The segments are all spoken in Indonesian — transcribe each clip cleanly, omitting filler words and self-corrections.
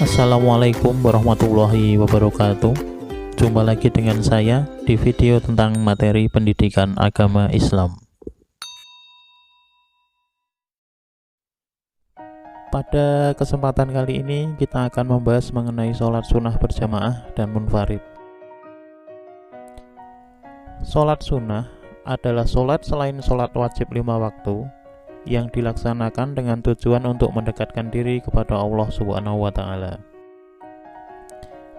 Assalamualaikum warahmatullahi wabarakatuh. Jumpa lagi dengan saya di video tentang materi pendidikan agama Islam. Pada kesempatan kali ini kita akan membahas mengenai sholat sunnah berjamaah dan munfarid. Sholat sunnah adalah sholat selain sholat wajib 5 waktu yang dilaksanakan dengan tujuan untuk mendekatkan diri kepada Allah Subhanahu wa Ta'ala.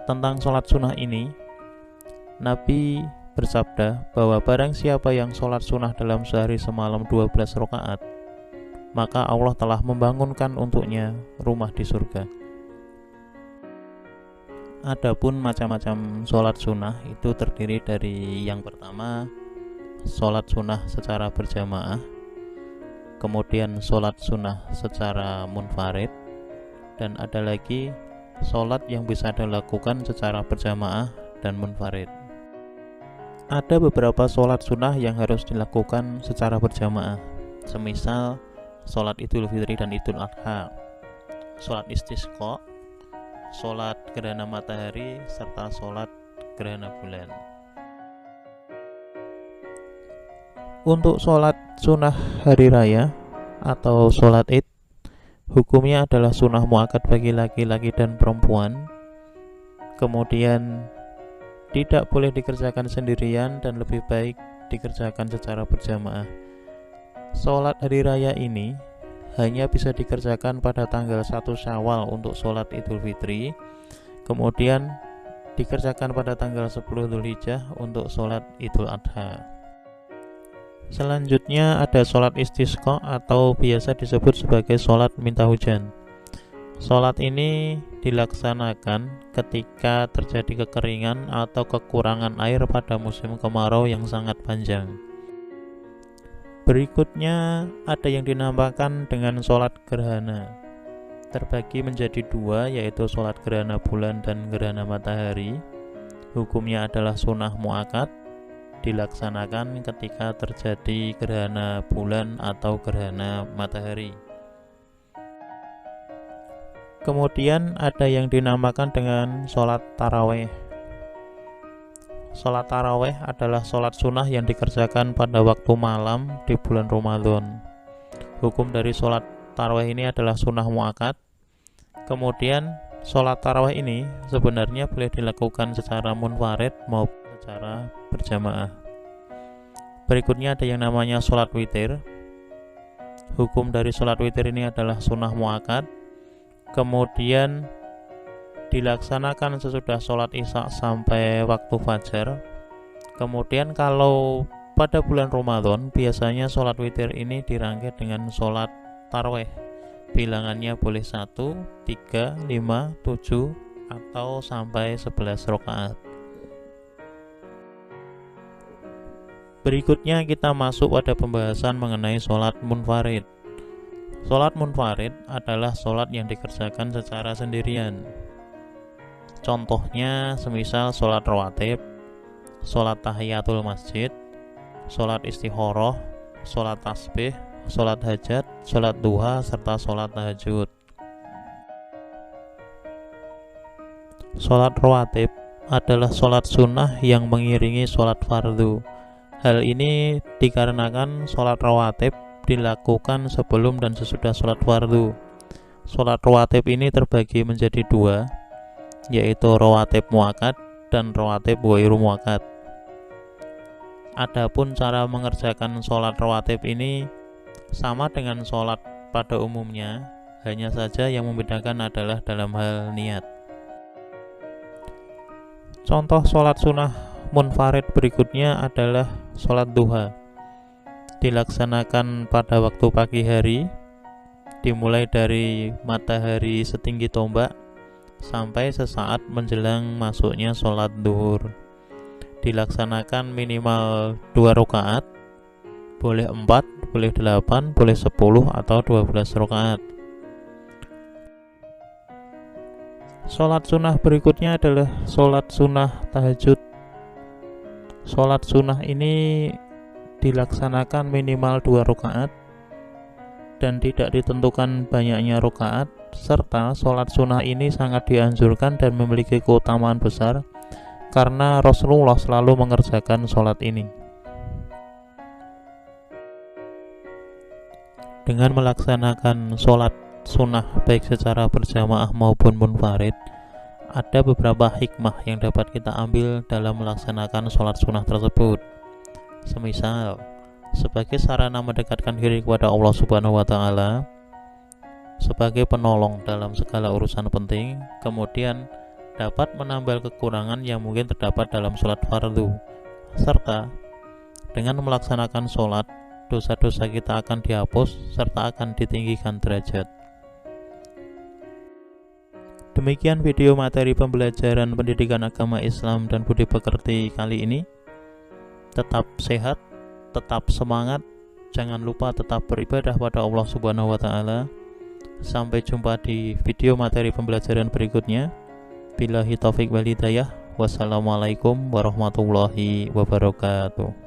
Tentang sholat sunnah ini, Nabi bersabda bahwa barang siapa yang sholat sunnah dalam sehari semalam 12 rakaat, maka Allah telah membangunkan untuknya rumah di surga. Adapun macam-macam sholat sunnah itu terdiri dari yang pertama, sholat sunnah secara berjamaah, kemudian sholat sunnah secara munfarid, dan ada lagi sholat yang bisa dilakukan secara berjamaah dan munfarid. Ada beberapa sholat sunnah yang harus dilakukan secara berjamaah, semisal sholat Idul Fitri dan Idul Adha, sholat istisqa, sholat gerhana matahari, serta sholat gerhana bulan. Untuk sholat sunnah hari raya atau sholat id, hukumnya adalah sunnah muakkad bagi laki-laki dan perempuan. Kemudian tidak boleh dikerjakan sendirian dan lebih baik dikerjakan secara berjamaah. Sholat hari raya ini hanya bisa dikerjakan pada tanggal 1 Syawal untuk sholat Idul Fitri, kemudian dikerjakan pada tanggal 10 Dzulhijjah untuk sholat Idul Adha. Selanjutnya ada sholat istisqa atau biasa disebut sebagai sholat minta hujan. Sholat ini dilaksanakan ketika terjadi kekeringan atau kekurangan air pada musim kemarau yang sangat panjang. Berikutnya ada yang dinamakan dengan sholat gerhana. Terbagi menjadi dua, yaitu sholat gerhana bulan dan gerhana matahari. Hukumnya adalah sunnah muakkad, dilaksanakan ketika terjadi gerhana bulan atau gerhana matahari. Kemudian ada yang dinamakan dengan sholat taraweh. Sholat taraweh adalah sholat sunnah yang dikerjakan pada waktu malam di bulan Ramadan. Hukum dari sholat taraweh ini adalah sunnah muakkad. Kemudian sholat taraweh ini sebenarnya boleh dilakukan secara munfarid maupun secara berjamaah. Berikutnya ada yang namanya sholat witir. Hukum dari sholat witir ini adalah sunnah muakkad. Kemudian dilaksanakan sesudah sholat isya sampai waktu fajar. Kemudian kalau pada bulan Ramadan biasanya sholat witir ini dirangkai dengan sholat taraweh. Bilangannya boleh 1, 3, 5, 7 atau sampai 11 rakaat. Berikutnya kita masuk pada pembahasan mengenai sholat munfarid. Sholat munfarid adalah sholat yang dikerjakan secara sendirian. Contohnya semisal sholat rawatib, sholat tahiyatul masjid, sholat istikharah, sholat tasbih, sholat hajat, sholat duha, serta sholat tahajud. Sholat rawatib adalah sholat sunnah yang mengiringi sholat fardu. Hal ini dikarenakan sholat rawatib dilakukan sebelum dan sesudah sholat fardu. Sholat rawatib ini terbagi menjadi dua, yaitu rawatib muakkad dan rawatib ghairu muakkad. Adapun cara mengerjakan sholat rawatib ini sama dengan sholat pada umumnya, hanya saja yang membedakan adalah dalam hal niat. Contoh sholat sunnah munfarid berikutnya adalah sholat duha. Dilaksanakan pada waktu pagi hari, dimulai dari matahari setinggi tombak sampai sesaat menjelang masuknya sholat duhur. Dilaksanakan minimal 2 rakaat, boleh 4, boleh 8, boleh 10 atau 12 rakaat. Sholat sunnah berikutnya adalah sholat sunnah tahajud. Sholat sunnah ini dilaksanakan minimal 2 rakaat dan tidak ditentukan banyaknya rakaat serta sholat sunnah ini sangat dianjurkan dan memiliki keutamaan besar karena Rasulullah selalu mengerjakan sholat ini. Dengan melaksanakan sholat sunnah baik secara berjamaah maupun munfarid, ada beberapa hikmah yang dapat kita ambil dalam melaksanakan sholat sunnah tersebut. Semisal, sebagai sarana mendekatkan diri kepada Allah Subhanahu wa Ta'ala, sebagai penolong dalam segala urusan penting, kemudian dapat menambal kekurangan yang mungkin terdapat dalam sholat fardu, serta dengan melaksanakan sholat, dosa-dosa kita akan dihapus serta akan ditinggikan derajat. Demikian video materi pembelajaran pendidikan agama Islam dan budi pekerti kali ini. Tetap sehat, tetap semangat, jangan lupa tetap beribadah pada Allah Subhanahu wa Ta'ala. Sampai jumpa di video materi pembelajaran berikutnya. Billahi taufik wal hidayah. Wassalamualaikum warahmatullahi wabarakatuh.